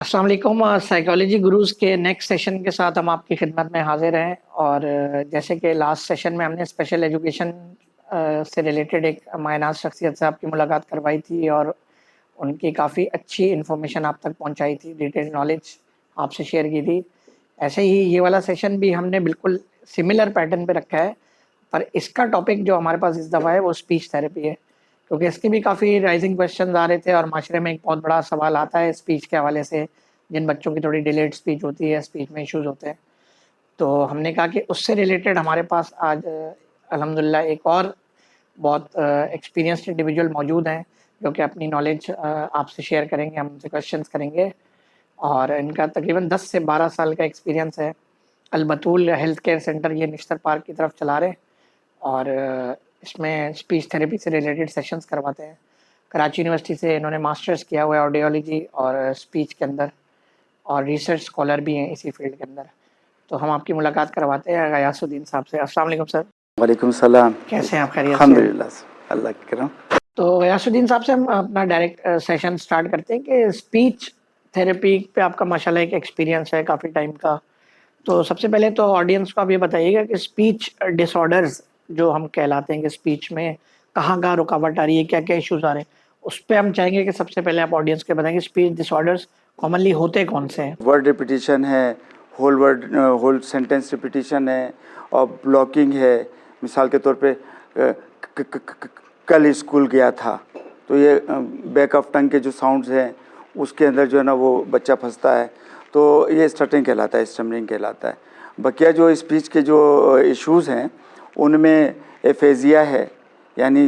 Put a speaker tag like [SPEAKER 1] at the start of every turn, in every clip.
[SPEAKER 1] अस्सलाम वालेकुम। Psychology Gurus के नेक्स्ट सेशन के साथ हम आपकी खिदमत में हाज़िर हैं और जैसे कि लास्ट सेशन में हमने स्पेशल एजुकेशन से रिलेटेड एक मायनाज़ शख्सियत से आपकी मुलाकात करवाई थी और उनकी काफ़ी अच्छी इन्फॉर्मेशन आप तक पहुंचाई थी, डिटेल नॉलेज आपसे शेयर की थी। ऐसे ही ये वाला सेशन भी हमने बिल्कुल सिमिलर पैटर्न पे रखा है, पर इसका टॉपिक जो हमारे पास इस दफ़ा है वो स्पीच थेरेपी है। क्योंकि इसके भी काफ़ी राइजिंग क्वेश्चंस आ रहे थे और माशरे में एक बहुत बड़ा सवाल आता है स्पीच के हवाले से, जिन बच्चों की थोड़ी डिलेड स्पीच होती है, स्पीच में इश्यूज़ होते हैं। तो हमने कहा कि उससे रिलेटेड हमारे पास आज अल्हम्दुलिल्लाह एक और बहुत एक्सपीरियंस्ड इंडिविजुअल मौजूद हैं, जो कि अपनी नॉलेज आपसे शेयर करेंगे, हम उनसे क्वेश्चंस करेंगे और इनका तकरीबन 10 से 12 साल का एक्सपीरियंस है। अल-बतूल हेल्थ केयर सेंटर ये निश्तर पार्क की तरफ चला रहे हैं और इसमें स्पीच थेरेपी से रिलेटेड सेशंस करवाते हैं। कराची यूनिवर्सिटी से इन्होंने मास्टर्स किया हुआ है ऑडियोलॉजी और स्पीच के अंदर और रिसर्च स्कॉलर भी हैं इसी फील्ड के अंदर। तो हम आपकी मुलाकात करवाते हैं गयासुद्दीन साहब से। अस्सलाम वालेकुम सर।
[SPEAKER 2] वालेकुम सलाम।
[SPEAKER 1] कैसे हैं आप, खैरियत से हैं?
[SPEAKER 2] अल्हम्दुलिल्लाह, अल्लाह की करम।
[SPEAKER 1] तो गयासुद्दीन साहब से हम अपना डायरेक्ट सेशन स्टार्ट करते हैं कि स्पीच थेरेपी पे आपका माशाल्लाह एक एक्सपीरियंस है काफ़ी टाइम का। तो सबसे पहले तो ऑडियंस को आप ये बताइएगा कि स्पीच डिसऑर्डर्स जो हम कहलाते हैं कि स्पीच में कहाँ-कहाँ रुकावट आ रही है, क्या-क्या इश्यूज़ आ रहे हैं? उस पे हम चाहेंगे कि सबसे पहले आप ऑडियंस को बताएँ कि स्पीच डिसऑर्डर्स कॉमनली होते कौन से हैं?
[SPEAKER 2] वर्ड रिपीटिशन है, होल सेंटेंस रिपीटिशन है और ब्लॉकिंग है। मिसाल के तौर पे क क क क कल स्कूल गया था, तो ये बैक ऑफ टंग के जो साउंड्स हैं, उसके अंदर जो है ना वो बच्चा फँसता है, तो ये स्टटरिंग कहलाता है, स्टमरिंग कहलाता है। बकिया जो स्पीच के जो इश्यूज़ हैं, उनमें एफेज़िया है, यानी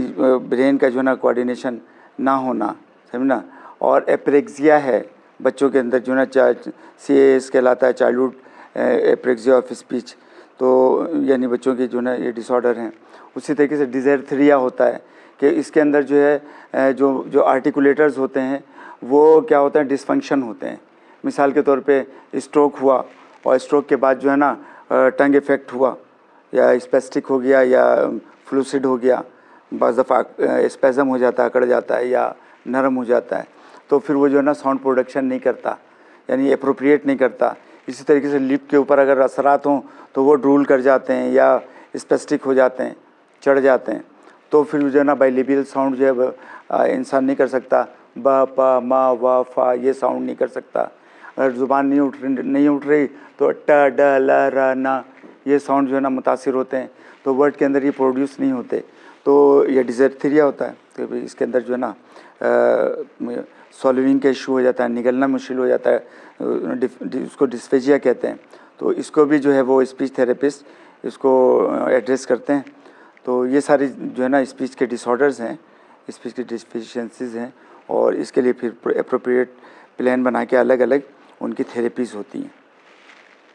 [SPEAKER 2] ब्रेन का जो है ना कोऑर्डिनेशन ना होना, समझना, और एप्रेक्सिया है, बच्चों के अंदर जो है ना CAS कहलाता है, चाइल्डहुड एप्रेक्सिया ऑफ स्पीच, तो यानी बच्चों की जो है ना ये डिसऑर्डर हैं। उसी तरीके से डिज़ैर्थरिया होता है कि इसके अंदर जो है जो जो आर्टिकुलेटर्स होते हैं वो क्या होता है, डिसफंक्शन होते हैं। मिसाल के तौर पे स्ट्रोक हुआ और स्ट्रोक के बाद जो है ना टंग इफेक्ट हुआ या स्पेस्टिक हो गया या फ्लूसिड हो गया, बाज़ दफ़ा स्पेज़म हो जाता है, अकड़ जाता है या नरम हो जाता है, तो फिर वो जो है ना साउंड प्रोडक्शन नहीं करता, यानी एप्रोप्रिएट नहीं करता। इसी तरीके से लिप के ऊपर अगर असरात हों तो वो ड्रूल कर जाते हैं या स्पेस्टिक हो जाते हैं, चढ़ जाते हैं, तो फिर जो है ना बाइलिबियल साउंड जो है इंसान नहीं कर सकता। ब प म व फ ये साउंड नहीं कर सकता। अगर ज़ुबान नहीं उठ रही तो ट ड ल र न ये साउंड जो है ना मुतासिर होते हैं, तो वर्ड के अंदर ये प्रोड्यूस नहीं होते, तो ये डिज़ैर्थरिया होता है। तो इसके अंदर जो है ना सॉल्विंग का इशू हो जाता है, निगलना मुश्किल हो जाता है, उसको डिस्फेजिया कहते हैं। तो इसको भी जो है वो स्पीच थेरेपिस्ट इसको एड्रेस करते हैं। तो ये सारी जो है ना स्पीच के डिसऑर्डर्स हैं, स्पीच की डिफिशिएंसीज़ हैं, और इसके लिए फिर एप्रोप्रिएट प्लान बना के अलग अलग उनकी थेरेपीज़ होती हैं।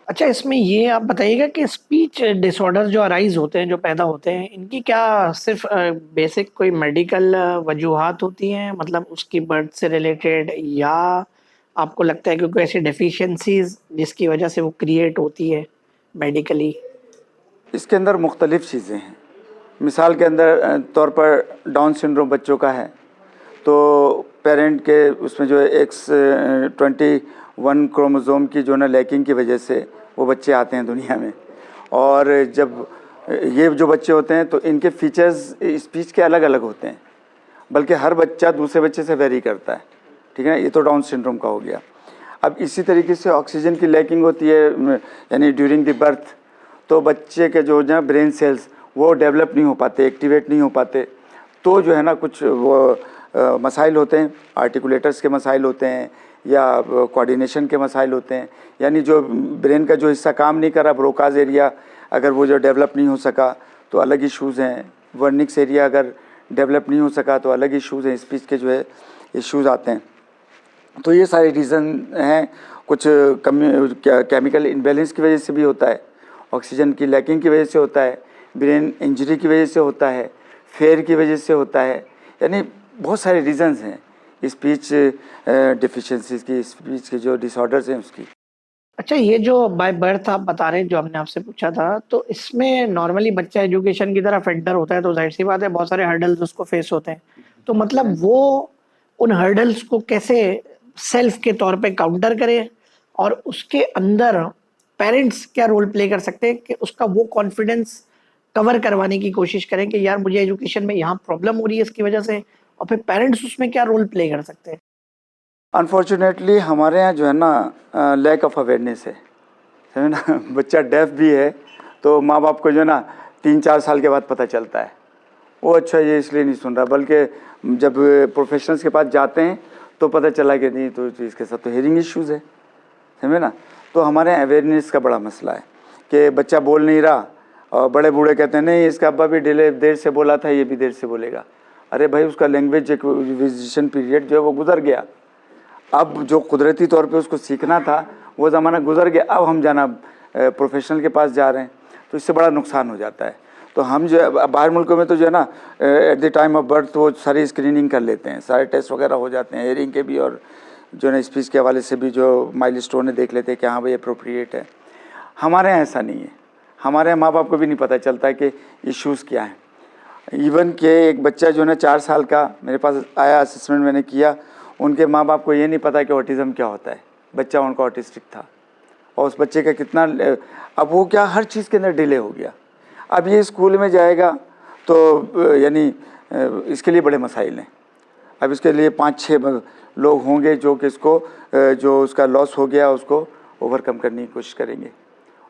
[SPEAKER 1] अच्छा, इसमें ये आप बताइएगा कि स्पीच डिसऑर्डर जो अराइज़ होते हैं, जो पैदा होते हैं, इनकी क्या सिर्फ़ बेसिक कोई मेडिकल वजूहात होती हैं? मतलब उसकी बर्थ से रिलेटेड, या आपको लगता है कि कोई ऐसी डेफ़िशिएंसीज़ जिसकी वजह से वो क्रिएट होती है मेडिकली?
[SPEAKER 2] इसके अंदर मुख्तलिफ़ चीज़ें हैं। मिसाल के अंदर तौर पर डाउन सिंड्रोम बच्चों का है, तो पेरेंट के उसमें जो है X21 क्रोमोसोम की जो ना लैकिंग की वजह से वो बच्चे आते हैं दुनिया में। और जब ये जो बच्चे होते हैं तो इनके फीचर्स स्पीच के अलग अलग होते हैं, बल्कि हर बच्चा दूसरे बच्चे से वेरी करता है, ठीक है ना। ये तो डाउन सिंड्रोम का हो गया। अब इसी तरीके से ऑक्सीजन की लैकिंग होती है, यानी ड्यूरिंग द बर्थ, तो बच्चे के जो ना ब्रेन सेल्स वो डेवलप नहीं हो पाते, एक्टिवेट नहीं हो पाते, तो जो है ना कुछ वो मसाइल होते हैं, आर्टिकुलेटर्स के मसाइल होते हैं या कोऑर्डिनेशन के मसाइल होते हैं, यानी जो ब्रेन का जो हिस्सा काम नहीं कर रहा, ब्रोकाज एरिया अगर वो जो डेवलप नहीं हो सका तो अलग इश्यूज़ हैं। वर्निक्स एरिया अगर डेवलप नहीं हो सका तो अलग इश्यूज़ हैं, स्पीच के जो है इश्यूज़ आते हैं। तो ये सारे रीज़न हैं। कुछ केमिकल इम्बैलेंस की वजह से भी होता है, ऑक्सीजन की लैकिंग की वजह से होता है, ब्रेन इंजरी की वजह से होता है, फेयर की वजह से होता है, यानी बहुत सारे रीज़न्स हैं स्पीच डिफिशिएंसीज़ की, स्पीच के जो डिसऑर्डर्स हैं उसकी।
[SPEAKER 1] अच्छा, ये जो बाय बर्थ आप बता रहे हैं, जो हमने आपसे पूछा था, तो इसमें नॉर्मली बच्चा एजुकेशन की तरफ एंटर होता है, तो ज़ाहिर-सी बात है बहुत सारे हर्डल्स उसको फेस होते हैं। तो मतलब वो उन हर्डल्स को कैसे सेल्फ के तौर पे काउंटर करे, और उसके अंदर पेरेंट्स क्या रोल प्ले कर सकते हैं कि उसका वो कॉन्फिडेंस कवर करवाने की कोशिश करें कि यार मुझे एजुकेशन में यहाँ प्रॉब्लम हो रही है इसकी वजह से, और फिर पेरेंट्स उसमें क्या रोल प्ले कर सकते हैं?
[SPEAKER 2] अनफॉर्चुनेटली हमारे यहाँ जो है ना लैक ऑफ अवेयरनेस है ना। बच्चा डेफ भी है तो माँ बाप को जो है ना 3-4 साल के बाद पता चलता है, वो अच्छा ये इसलिए नहीं सुन रहा, बल्कि जब प्रोफेशनल्स के पास जाते हैं तो पता चला कि नहीं तो इसके साथ तो हेयरिंग इश्यूज़ है, समझे ना। तो हमारे यहाँ अवेयरनेस का बड़ा मसला है कि बच्चा बोल नहीं रहा और बड़े बूढ़े कहते हैं नहीं इसका अब्बा भी देर से बोला था, ये भी देर से बोलेगा। अरे भाई उसका लैंग्वेज एक्विजिशन पीरियड जो है वो गुजर गया, अब जो कुदरती तौर पे उसको सीखना था वो ज़माना गुजर गया, अब हम जाना प्रोफेशनल के पास जा रहे हैं, तो इससे बड़ा नुकसान हो जाता है। तो हम जो है बाहर मुल्कों में तो जो है ना at the time of birth वो सारी स्क्रीनिंग कर लेते हैं, सारे टेस्ट वगैरह हो जाते हैं हेयरिंग के भी, और जो है ना स्पीच के हवाले से भी जो माइलस्टोन देख लेते हैं कि हाँ भाई अप्रोप्रिएट है। हमारे यहाँ ऐसा नहीं है, हमारे यहाँ माँ बाप को भी नहीं पता चलता है कि इश्यूज़ क्या हैं। इवन के एक बच्चा जो है ना 4 साल का मेरे पास आया, असेसमेंट मैंने किया, उनके माँ बाप को ये नहीं पता कि ऑटिज़म क्या होता है, बच्चा उनका ऑटिस्टिक था, और उस बच्चे का कितना अब वो क्या हर चीज़ के अंदर डिले हो गया। अब ये स्कूल में जाएगा तो यानी इसके लिए बड़े मसाइल हैं। अब इसके लिए 5-6 लोग होंगे जो कि इसको जो उसका लॉस हो गया उसको ओवरकम करने की कोशिश करेंगे,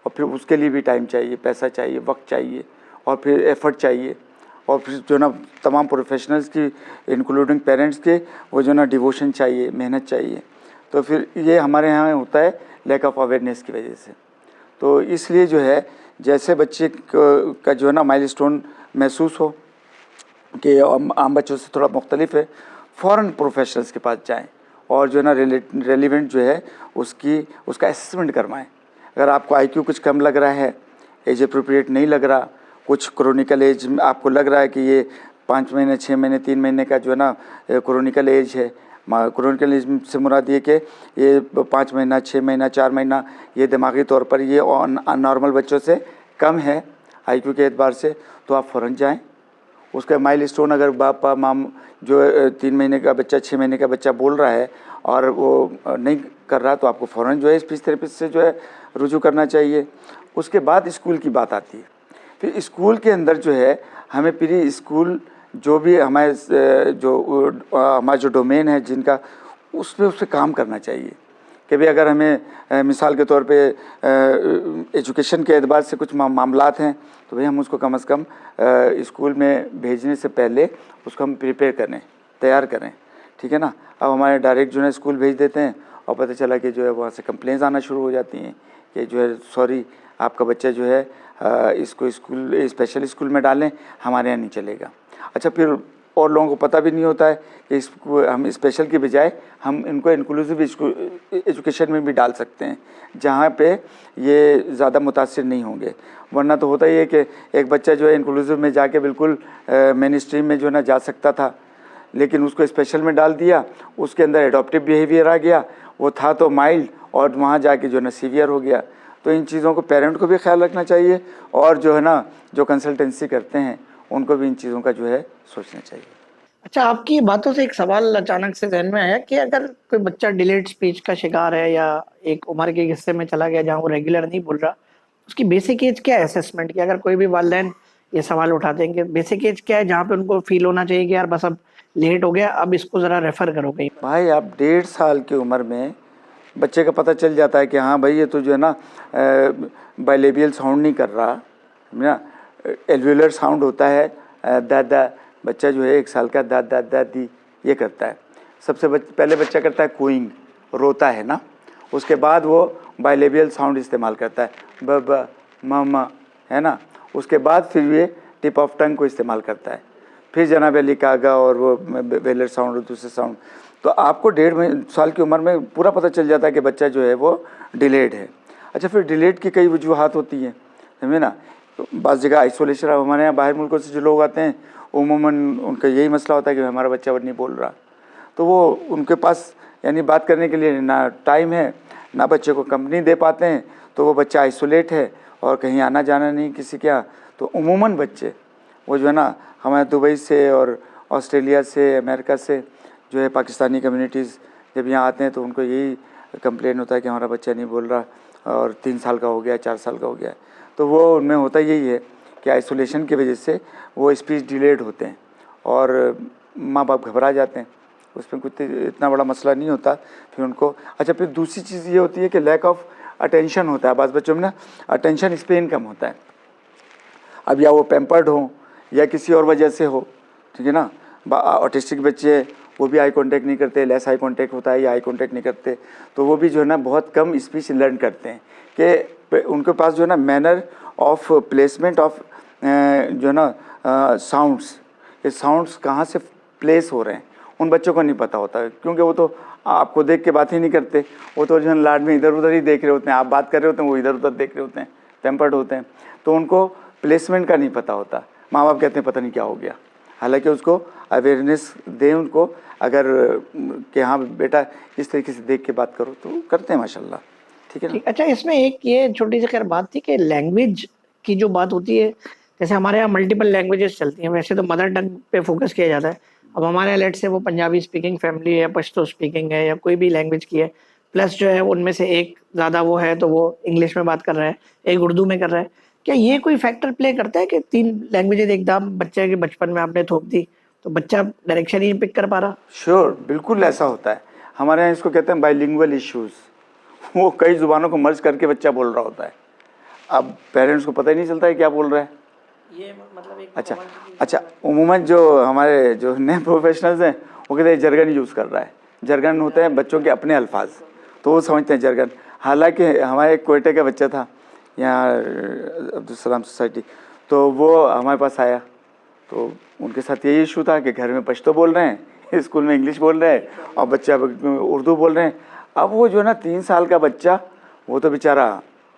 [SPEAKER 2] और फिर उसके लिए भी टाइम चाहिए, पैसा चाहिए, वक्त चाहिए, और फिर एफर्ट चाहिए, और फिर जो ना तमाम प्रोफेशनल्स की इंक्लूडिंग पेरेंट्स के वो जो ना डिवोशन चाहिए, मेहनत चाहिए। तो फिर ये हमारे यहाँ होता है लैक ऑफ अवेयरनेस की वजह से। तो इसलिए जो है जैसे बच्चे का जो है ना माइलस्टोन महसूस हो कि आम बच्चों से थोड़ा मुख्तलिफ है, फ़ौरन प्रोफेशनल्स के पास जाएं और जो है ना रेलिवेंट जो है उसका असेसमेंट करवाएं। अगर आपको आईक्यू कुछ कम लग रहा है, एज अप्रोप्रिएट नहीं लग रहा, कुछ क्रोनिकल एज आपको लग रहा है कि ये 5 महीने, 6 महीने, 3 महीने का जो है ना क्रोनिकल एज है, क्रोनिकल एज से मुराद ये कि ये 5 महीना, 6 महीना, 4 महीना ये दिमागी तौर पर ये नॉर्मल बच्चों से कम है आईक्यू के एतबार से, तो आप फ़ौरन जाएँ। उसका माइलस्टोन अगर बापा माम जो 3 महीने का बच्चा, 6 महीने का बच्चा बोल रहा है और वो नहीं कर रहा, तो आपको फ़ौरन जो है स्पीच थेरेपिस्ट से जो है रुजू करना चाहिए। उसके बाद स्कूल की बात आती है। फिर स्कूल के अंदर जो है हमें प्री स्कूल जो भी हमारे हमारा जो डोमेन है जिनका, उस पर काम करना चाहिए कि भाई अगर हमें मिसाल के तौर पे एजुकेशन के एतबार से कुछ मामलात हैं तो भाई हम उसको कम से कम स्कूल में भेजने से पहले उसको हम प्रिपेयर करें, तैयार करें, ठीक है ना। अब हमारे डायरेक्ट जो है स्कूल भेज देते हैं और पता चला कि जो है वहाँ से कंप्लेंट्स आना शुरू हो जाती हैं कि जो है सॉरी आपका बच्चा जो है इसको स्कूल स्पेशल स्कूल में डालें, हमारे यहाँ नहीं चलेगा। अच्छा, फिर और लोगों को पता भी नहीं होता है कि इसको हम स्पेशल की बजाय हम इनको इंक्लूसिव एजुकेशन में भी डाल सकते हैं जहाँ पे ये ज़्यादा मुतासिर नहीं होंगे। वरना तो होता ही है कि एक बच्चा जो है इंक्लूसिव में जाके बिल्कुल मेन स्ट्रीम में जो है ना जा सकता था, लेकिन उसको स्पेशल में डाल दिया, उसके अंदर एडॉप्टिव बिहेवियर आ गया, वो था तो माइल्ड और वहाँ जाके जो है ना सीवियर हो गया। तो इन चीज़ों को पेरेंट को भी ख्याल रखना चाहिए और जो है ना जो कंसल्टेंसी करते हैं उनको भी इन चीज़ों का जो है सोचना चाहिए।
[SPEAKER 1] अच्छा, आपकी बातों से एक सवाल अचानक से ज़हन में आया कि अगर कोई बच्चा डिलेड स्पीच का शिकार है या एक उम्र के हिस्से में चला गया जहाँ वो रेगुलर नहीं बोल रहा, उसकी बेसिक एज क्या है असेसमेंट की? अगर कोई भी वालिदैन ये सवाल उठाते हैं कि बेसिक एज क्या है जहाँ पे उनको फील होना चाहिए कि यार बस अब लेट हो गया, अब इसको ज़रा रेफ़र करो कहीं पर।
[SPEAKER 2] भाई आप 1.5 साल की उम्र में बच्चे का पता चल जाता है कि हाँ भाई ये तो जो है ना बाइलेबियल साउंड नहीं कर रहा ना, एल्वियोलर साउंड होता है दादा। बच्चा जो है 1 साल का दादा दादी ये करता है। सबसे पहले बच्चा करता है कूइंग, रोता है ना, उसके बाद वो बाइलेबियल साउंड इस्तेमाल करता है ब मामा, है ना। उसके बाद फिर ये टिप ऑफ टंग को इस्तेमाल करता है, फिर जनाब अली कागा और वो वेलर साउंड और दूसरे साउंड। तो आपको 1.5 साल की उम्र में पूरा पता चल जाता है कि बच्चा जो है वो डिलेड है। अच्छा, फिर डिलेड की कई वजूहात होती हैं, समझे ना। तो बाज़ जगह आइसोलेशन, हमारे यहाँ बाहर मुल्कों से जो लोग आते हैं उमूमन उनका यही मसला होता है कि हमारा बच्चा नहीं बोल रहा, तो वो उनके पास यानी बात करने के लिए ना टाइम है ना बच्चे को कंपनी दे पाते हैं, तो वो बच्चा आइसोलेट है और कहीं आना जाना नहीं किसी के यहाँ। तो उमूमन बच्चे वो जो है ना हमारे दुबई से और ऑस्ट्रेलिया से, अमेरिका से जो है पाकिस्तानी कम्युनिटीज़ जब यहाँ आते हैं तो उनको यही कंप्लेन होता है कि हमारा बच्चा नहीं बोल रहा और 3 साल का हो गया, 4 साल का हो गया है। तो वो उनमें होता यही है कि आइसोलेशन की वजह से वो स्पीच डिलेड होते हैं और माँ बाप घबरा जाते हैं। उसमें कुछ इतना बड़ा मसला नहीं होता फिर उनको। अच्छा, फिर दूसरी चीज़ ये होती है कि लैक ऑफ अटेंशन होता है। बाज़ बच्चों में ना अटेंशन स्पेन कम होता है। अब या वो पैम्पर्ड हो या किसी और वजह से हो, ठीक है ना। ऑटिस्टिक बच्चे वो भी आई कांटेक्ट नहीं करते, लेस आई कांटेक्ट होता है या आई कांटेक्ट नहीं करते, तो वो भी जो है ना बहुत कम स्पीच लर्न करते हैं कि उनके पास जो है ना मैनर ऑफ प्लेसमेंट ऑफ जो है ना साउंड्स, ये साउंड्स कहाँ से प्लेस हो रहे हैं उन बच्चों को नहीं पता होता है, क्योंकि वो तो आपको देख के बात ही नहीं करते। वो तो जो है लाड में इधर उधर ही देख रहे होते हैं, आप बात कर रहे होते हैं वो इधर उधर देख रहे होते हैं, पैम्पर्ड होते हैं, तो उनको प्लेसमेंट का नहीं पता होता। माँ बाप कहते हैं पता नहीं क्या हो गया, हालांकि उसको अवेयरनेस दें उनको, अगर कि हाँ बेटा इस तरीके से देख के बात करो तो करते हैं माशाल्लाह, ठीक है ना।
[SPEAKER 1] अच्छा, इसमें एक ये छोटी सी खैर बात थी कि लैंग्वेज की जो बात होती है, जैसे हमारे यहाँ मल्टीपल लैंग्वेजेस चलती हैं, वैसे तो मदर टंग पे फोकस किया जाता है। अब हमारे यहाँ लेट से वो पंजाबी स्पीकिंग फैमिली है, पश्तो स्पीकिंग है या कोई भी लैंग्वेज की है, प्लस जो है उनमें से एक ज़्यादा वो है तो वो इंग्लिश में बात कर रहा है, एक उर्दू में कर रहा है। क्या ये कोई फैक्टर प्ले करता है कि 3 लैंग्वेजेस एकदम बच्चे के बचपन में आपने थोप दी तो बच्चा डायरेक्शन ही नहीं पिक कर पा रहा?
[SPEAKER 2] श्योर, बिल्कुल ऐसा होता है। हमारे यहाँ इसको कहते हैं बाइलिंगुअल इश्यूज़। वो कई ज़ुबानों को मर्ज करके बच्चा बोल रहा होता है। अब पेरेंट्स को पता ही नहीं चलता है क्या बोल रहा है।
[SPEAKER 1] ये मतलब एक
[SPEAKER 2] अच्छा, उमूमन जो हमारे जो नए प्रोफेशनल्स हैं वो कहते हैं जर्गन यूज़ कर रहा है। जर्गन होते हैं बच्चों के अपने अल्फाज, तो वो समझते हैं जर्गन। हालांकि हमारे एक कोयटे का बच्चा था यहाँ अब्दुल सलाम सोसाइटी, तो वो हमारे पास आया, तो उनके साथ यही इशू था कि घर में पश्तो बोल रहे हैं, स्कूल में इंग्लिश बोल रहे हैं और बच्चा उर्दू बोल रहे हैं। अब वो जो है ना 3 साल का बच्चा, वो तो बेचारा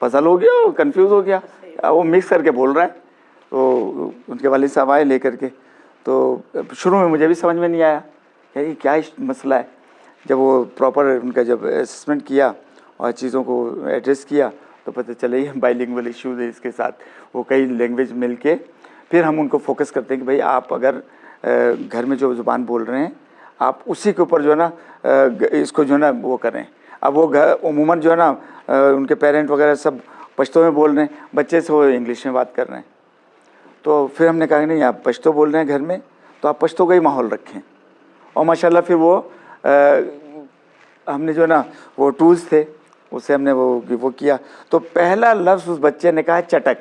[SPEAKER 2] पजल हो गया, वो कन्फ्यूज़ हो गया, वो मिक्स करके बोल रहा है। तो उनके वालिद साहब आए लेकर के, तो शुरू में मुझे भी समझ में नहीं आया यार ये क्या मसला है। जब वो प्रॉपर उनका जब असेसमेंट किया और चीज़ों को एड्रेस किया तो पता चला ये बाइलिंगुअल इश्यूज़ है इसके साथ। वो कई लैंग्वेज मिल के फिर हम उनको फोकस करते हैं कि भाई आप अगर घर में जो ज़ुबान बोल रहे हैं आप उसी के ऊपर जो है ना इसको जो है ना वो करें। अब वो उमूमन जो है ना उनके पेरेंट वगैरह सब पश्तो में बोल रहे हैं, बच्चे से वो इंग्लिश में बात कर रहे हैं। तो फिर हमने कहा नहीं, आप पश्तो बोल रहे हैं घर में तो आप पश्तो का ही माहौल रखें। और माशाल्लाह फिर वो हमने जो है ना वो टूल्स थे उससे हमने वो किया। तो पहला लफ्ज़ उस बच्चे ने कहा चटक,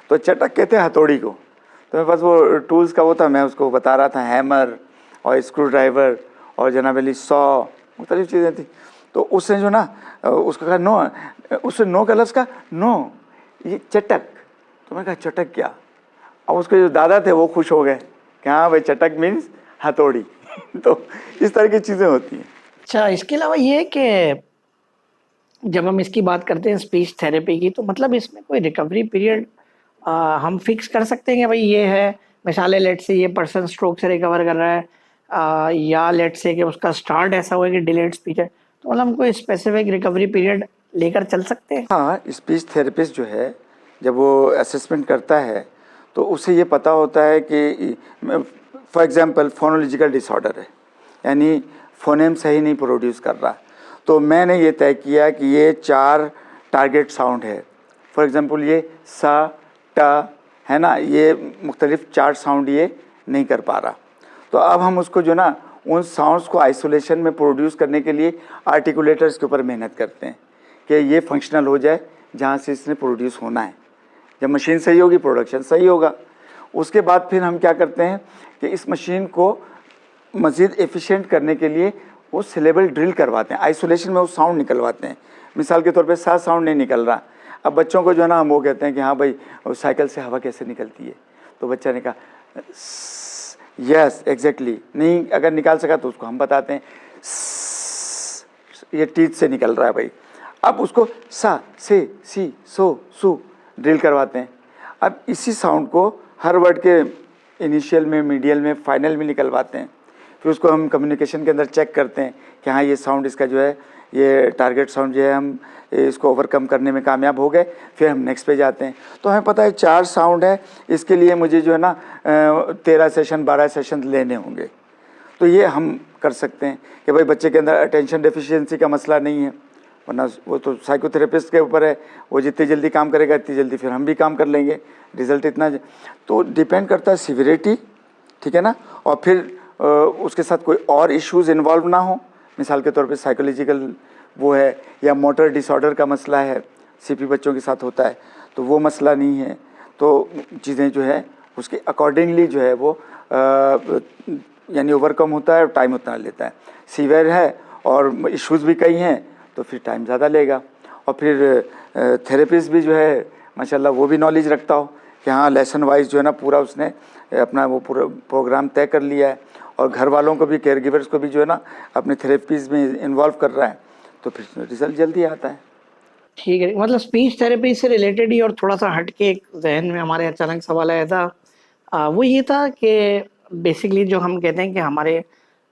[SPEAKER 2] तो चटक कहते हैं हथौड़ी को। तो मेरे पास वो टूल्स का वो था, मैं उसको बता रहा था, हैमर और स्क्रू ड्राइवर और जनाब अली 100 मुख्तलिफ चीज़ें थी। तो उसने जो ना उसका कहा नो, उसने नो का लफ्ज़ का नो, ये चटक। तो मैंने कहा चटक क्या? अब उसके जो दादा थे वो खुश हो गए कि हाँ भाई चटक मीन्स हथौड़ी। तो इस तरह की चीज़ें होती हैं।
[SPEAKER 1] अच्छा, इसके अलावा ये कि जब हम इसकी बात करते हैं स्पीच थेरेपी की, तो मतलब इसमें कोई रिकवरी पीरियड हम फिक्स कर सकते हैं कि भाई ये है, मिसाल लेट से ये पर्सन स्ट्रोक से रिकवर कर रहा है या लेट से कि उसका स्टार्ट ऐसा हुआ कि डिलेड स्पीच है, तो मतलब हम कोई स्पेसिफिक रिकवरी पीरियड लेकर चल सकते हैं?
[SPEAKER 2] हाँ, स्पीच थेरेपिस्ट जो है जब वो असेसमेंट करता है तो उसे ये पता होता है कि फॉर एग्जांपल फोनोलॉजिकल डिसऑर्डर है, यानी फोनेम सही नहीं प्रोड्यूस कर रहा, तो मैंने ये तय किया कि ये 4 टारगेट साउंड है। फॉर एग्जांपल ये सा टा है ना, ये मुख्तलिफ 4 साउंड ये नहीं कर पा रहा। तो अब हम उसको जो ना उन साउंड्स को आइसोलेशन में प्रोड्यूस करने के लिए आर्टिकुलेटर्स के ऊपर मेहनत करते हैं कि ये फंक्शनल हो जाए जहाँ से इसने प्रोड्यूस होना है। जब मशीन सही होगी प्रोडक्शन सही होगा। उसके बाद फिर हम क्या करते हैं कि इस मशीन को मज़ीद एफिशिएंट करने के लिए वो सिलेबल ड्रिल करवाते हैं, आइसोलेशन में वो साउंड निकलवाते हैं। मिसाल के तौर पे सा साउंड नहीं निकल रहा, अब बच्चों को जो है ना हम वो कहते हैं कि हाँ भाई साइकिल से हवा कैसे निकलती है, तो बच्चा ने कहा यस एग्जैक्टली, नहीं अगर निकाल सका तो उसको हम बताते हैं ये टीथ से निकल रहा है भाई। अब उसको सा से सी सो सू ड्रिल करवाते हैं। अब इसी साउंड को हर वर्ड के इनिशियल में, मीडियल में, फाइनल में निकलवाते हैं। फिर उसको हम कम्युनिकेशन के अंदर चेक करते हैं कि हाँ ये साउंड इसका जो है ये टारगेट साउंड जो है हम इसको ओवरकम करने में कामयाब हो गए। फिर हम नेक्स्ट पे जाते हैं। तो हमें पता है 4 साउंड है, इसके लिए मुझे जो है ना 13 सेशन 12 सेशन लेने होंगे। तो ये हम कर सकते हैं कि भाई बच्चे के अंदर अटेंशन डेफिशिएंसी का मसला नहीं है, वरना वो तो साइकोथेरेपिस्ट के ऊपर है, वो जितनी जल्दी काम करेगा इतनी जल्दी फिर हम भी काम कर लेंगे, रिजल्ट इतना तो डिपेंड करता है सीवियरिटी, ठीक है ना, और फिर उसके साथ कोई और इश्यूज़ इन्वॉल्व ना हो, मिसाल के तौर पे साइकोलॉजिकल वो है या मोटर डिसऑर्डर का मसला है, सीपी बच्चों के साथ होता है, तो वो मसला नहीं है, तो चीज़ें जो है उसके अकॉर्डिंगली जो है वो यानी ओवरकम होता है और टाइम उतना लेता है। सीवियर है और इश्यूज़ भी कई हैं तो फिर टाइम ज़्यादा लेगा, और फिर थेरेपिस्ट भी जो है माशाल्लाह वो भी नॉलेज रखता हो कि हाँ लेसन वाइज जो है ना पूरा उसने अपना वो पूरा प्रोग्राम तय कर लिया है, और घर वालों को भी, केयर गिवर्स को भी जो है ना अपने थेरेपीज़ में इन्वॉल्व कर रहा है, तो फिर रिजल्ट जल्दी आता है।
[SPEAKER 1] ठीक है, मतलब स्पीच थेरेपी से रिलेटेड ही और थोड़ा-सा हट के एक ज़हन में हमारे अचानक सवाल आया था। वो ये था कि बेसिकली जो हम कहते हैं कि हमारे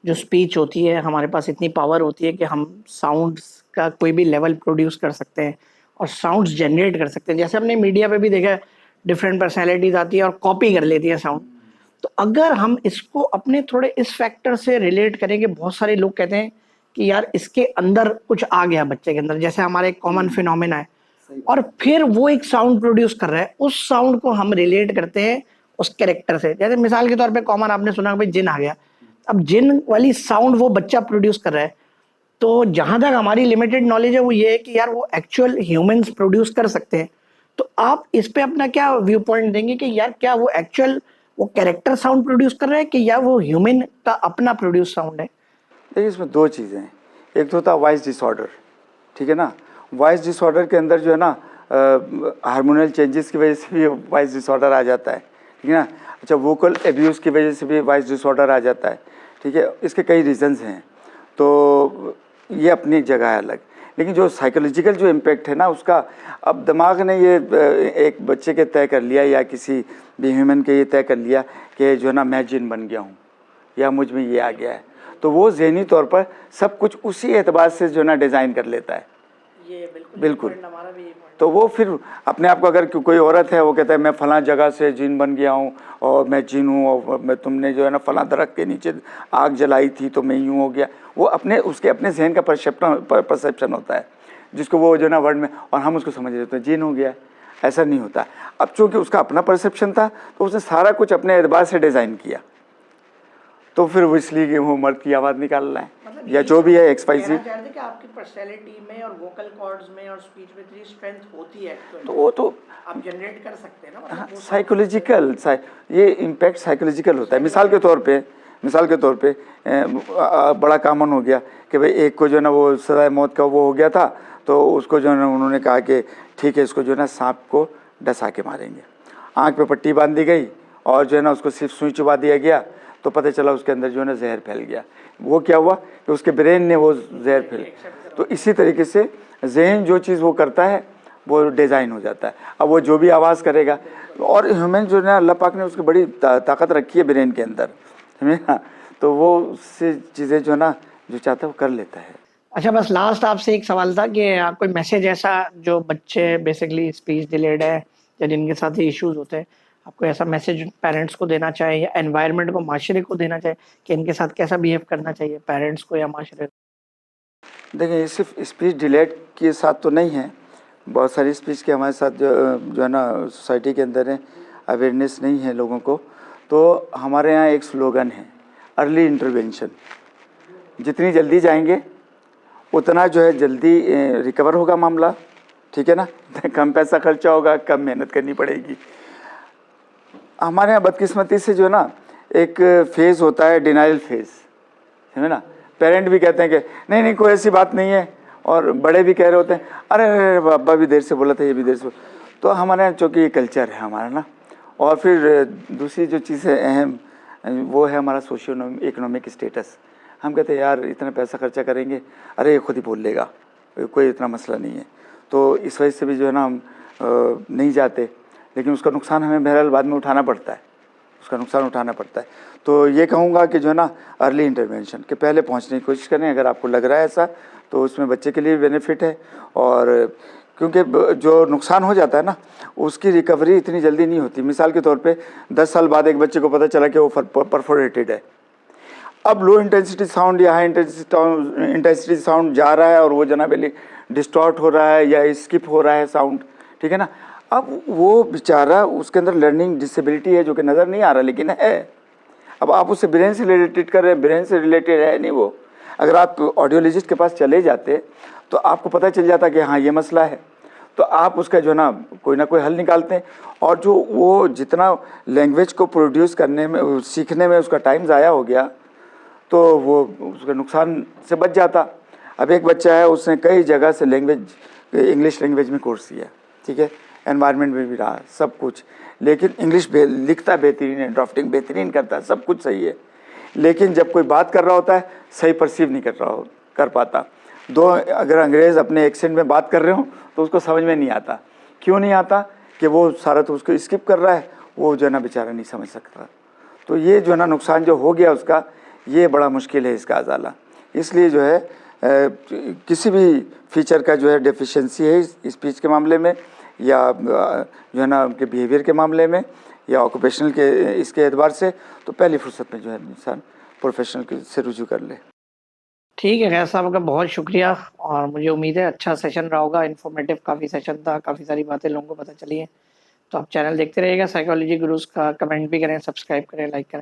[SPEAKER 1] जो स्पीच होती है, हमारे पास इतनी पावर होती है कि हम साउंड्स का कोई भी लेवल प्रोड्यूस कर सकते हैं और साउंड्स जनरेट कर सकते हैं। जैसे हमने मीडिया पे भी देखा है, डिफरेंट पर्सनैलिटीज़ आती है और कॉपी कर लेती है साउंड। तो अगर हम इसको अपने थोड़े इस फैक्टर से रिलेट करेंगे, बहुत सारे लोग कहते हैं कि यार इसके अंदर कुछ आ गया बच्चे के अंदर, जैसे हमारे एक कॉमन फिनोमेना है, और फिर वो एक साउंड प्रोड्यूस कर रहा है, उस साउंड को हम रिलेट करते हैं उस कैरेक्टर से। जैसे मिसाल के तौर पे कॉमन आपने सुना भाई जिन आ गया, अब जिन वाली साउंड वो बच्चा प्रोड्यूस कर रहा है, तो जहां तक हमारी लिमिटेड नॉलेज है वो ये है कि यार वो एक्चुअल ह्यूमंस प्रोड्यूस कर सकते हैं। तो आप इस पे अपना क्या व्यू पॉइंट देंगे कि यार क्या वो एक्चुअल वो कैरेक्टर साउंड प्रोड्यूस कर रहा है कि या वो ह्यूमन का अपना प्रोड्यूस साउंड है?
[SPEAKER 2] देखिए इसमें दो चीज़ें हैं, एक तो होता है वॉइस डिसऑर्डर, ठीक है ना, वॉइस डिसऑर्डर के अंदर जो है ना हार्मोनल चेंजेस की वजह से भी वॉइस डिसऑर्डर आ जाता है, ठीक है ना। अच्छा, वोकल एब्यूज़ की वजह से भी वॉइस डिसऑर्डर आ जाता है, ठीक है, इसके कई रीज़न्स हैं, तो ये अपनी जगह है अलग। लेकिन जो साइकोलॉजिकल जो इम्पैक्ट है ना उसका, अब दिमाग ने ये एक बच्चे के तय कर लिया या किसी भी ह्यूमन के ये तय कर लिया कि जो है ना मैं जिन बन गया हूँ या मुझ में ये आ गया है, तो वो ज़हनी तौर पर सब कुछ उसी एतबार से जो है ना डिज़ाइन कर लेता है।
[SPEAKER 1] ये
[SPEAKER 2] बिल्कुल। तो वो फिर अपने आप को, अगर कोई औरत है वो कहता है मैं फलां जगह से जिन बन गया हूँ और मैं जिन हूँ, और मैं तुमने जो है ना फलां दरख्त के नीचे आग जलाई थी तो मैं यूँ हो गया, वो अपने उसके अपने जहन का परसेप्शन होता है जिसको वो जो है ना वर्ड में, और हम उसको समझ लेते हैं जिन हो गया। ऐसा नहीं होता। अब चूँकि उसका अपना परसेप्शन था तो उसने सारा कुछ अपने एतबार से डिज़ाइन किया, तो फिर वो इसलिए कि वो मर्द की आवाज़ निकाल रहा है, मतलब या जो भी है XYZ।
[SPEAKER 1] कि आपकी पर्सनैलिटी में और वोकल कॉर्ड्स में और स्पीच में इतनी स्ट्रेंथ होती है
[SPEAKER 2] तो वो तो
[SPEAKER 1] आप जनरेट कर सकते हैं ना, मतलब
[SPEAKER 2] हाँ, साइकोलॉजिकल ये इम्पैक्ट साइकोलॉजिकल होता है। मिसाल के तौर पे बड़ा कॉमन हो गया कि भाई एक को जो है ना वो सजाए मौत का वो हो गया था, तो उसको जो है ना उन्होंने कहा कि ठीक है इसको जो है ना सांप को डसा के मारेंगे, आँख पे पट्टी बांध दी गई और जो है ना उसको सिर्फ सुई चुबा दिया गया, तो पता चला उसके अंदर जो है ना जहर फैल गया। वो क्या हुआ कि उसके ब्रेन ने वो जहर फैल। तो इसी तरीके से जहन जो चीज़ वो करता है वो डिज़ाइन हो जाता है। अब वो जो भी आवाज़ करेगा, और ह्यूमन जो है ना अल्लाह पाक ने उसकी बड़ी ताकत रखी है ब्रेन के अंदर, समझे ना, तो वो उससे चीज़ें जो है ना जो चाहता है वो कर लेता है।
[SPEAKER 1] अच्छा, बस लास्ट आपसे एक सवाल था कि कोई मैसेज ऐसा जो बच्चे बेसिकली स्पीच डिलेड है या जिनके साथ ये इश्यूज होते हैं, आपको ऐसा मैसेज पेरेंट्स को देना चाहिए या एनवायरनमेंट को, माशरे को देना चाहिए कि इनके साथ कैसा बिहेव करना चाहिए, पेरेंट्स को या माशरे को?
[SPEAKER 2] देखिए ये सिर्फ स्पीच डिलेड के साथ तो नहीं है, बहुत सारी स्पीच के हमारे साथ जो है ना सोसाइटी के अंदर है, अवेयरनेस नहीं है लोगों को। तो हमारे यहाँ एक स्लोगन है, अर्ली इंटरवेंशन। जितनी जल्दी जाएंगे उतना जो है जल्दी रिकवर होगा मामला, ठीक है ना, कम पैसा खर्चा होगा, कम मेहनत करनी पड़ेगी। हमारे यहाँ बदकिस्मती से जो है ना एक फेज़ होता है डिनाइल फेज़, है ना, पेरेंट भी कहते हैं कि नहीं नहीं कोई ऐसी बात नहीं है, और बड़े भी कह रहे होते हैं अरे अब्बा भी देर से बोला था, ये भी देर से। तो हमारे यहाँ चूँकि ये कल्चर है हमारा ना, और फिर दूसरी जो चीज़ है अहम, वो है हमारा सोशियो इकोनॉमिक स्टेटस। हम कहते हैं यार इतना पैसा खर्चा करेंगे, अरे ये खुद ही बोल लेगा, कोई इतना मसला नहीं है। तो इस वजह से भी जो है ना हम नहीं जाते, लेकिन उसका नुकसान हमें बहरहाल बाद में उठाना पड़ता है, उसका नुकसान उठाना पड़ता है। तो ये कहूँगा कि जो है ना अर्ली इंटरवेंशन के पहले पहुँचने की कोशिश करें। अगर आपको लग रहा है ऐसा, तो उसमें बच्चे के लिए बेनिफिट है, और क्योंकि जो नुकसान हो जाता है ना उसकी रिकवरी इतनी जल्दी नहीं होती। मिसाल के तौर पे 10 साल बाद एक बच्चे को पता चला कि वो परफोरेटेड है, अब लो इंटेंसिटी साउंड या हाई इंटेंसिटी साउंड जा रहा है और वो जनाब डिस्टॉर्ट हो रहा है या स्किप हो रहा है साउंड, ठीक है ना। अब वो बेचारा, उसके अंदर लर्निंग डिसेबिलिटी है जो कि नज़र नहीं आ रहा लेकिन है। अब आप उससे ब्रेन से रिलेटेड कर रहे हैं, ब्रेन से रिलेटेड है नहीं वो। अगर आप ऑडियोलॉजिस्ट के पास चले जाते तो आपको पता चल जाता कि हाँ ये मसला है, तो आप उसका जो ना कोई हल निकालते हैं। और जो वो जितना लैंग्वेज को प्रोड्यूस करने में, सीखने में उसका टाइम ज़ाया हो गया, तो वो उसके नुकसान से बच जाता। अब एक बच्चा है, उसने कई जगह से इंग्लिश लैंग्वेज में कोर्स किया, ठीक है, एनवायरनमेंट में भी रहा सब कुछ, लेकिन इंग्लिश लिखता बेहतरीन है, ड्राफ्टिंग बेहतरीन करता है, सब कुछ सही है, लेकिन जब कोई बात कर रहा होता है सही परसीव नहीं कर पाता। अगर अंग्रेज़ अपने एक्सेंट में बात कर रहे हो तो उसको समझ में नहीं आता। क्यों नहीं आता? कि वो सारा तो उसको स्किप कर रहा है, वो जो है ना बेचारा नहीं समझ सकता। तो ये जो है ना नुकसान जो हो गया उसका, ये बड़ा मुश्किल है इसका अजाला। इसलिए जो है किसी भी फीचर का जो है डेफिशिएंसी है स्पीच के मामले में, या जो है ना उनके बिहेवियर के मामले में, या ऑक्यूपेशनल के इसके एतबार से, तो पहली फुर्सत में जो है इंसान प्रोफेशनल से रुजू कर ले।
[SPEAKER 1] ठीक है, खैर साहब का बहुत शुक्रिया, और मुझे उम्मीद है अच्छा सेशन रहा होगा, इन्फॉर्मेटिव काफ़ी सेशन था, काफ़ी सारी बातें लोगों को पता चली हैं। तो आप चैनल देखते रहिएगा साइकोलॉजी गुरुज़ का, कमेंट भी करें, सब्सक्राइब करें, लाइक करें।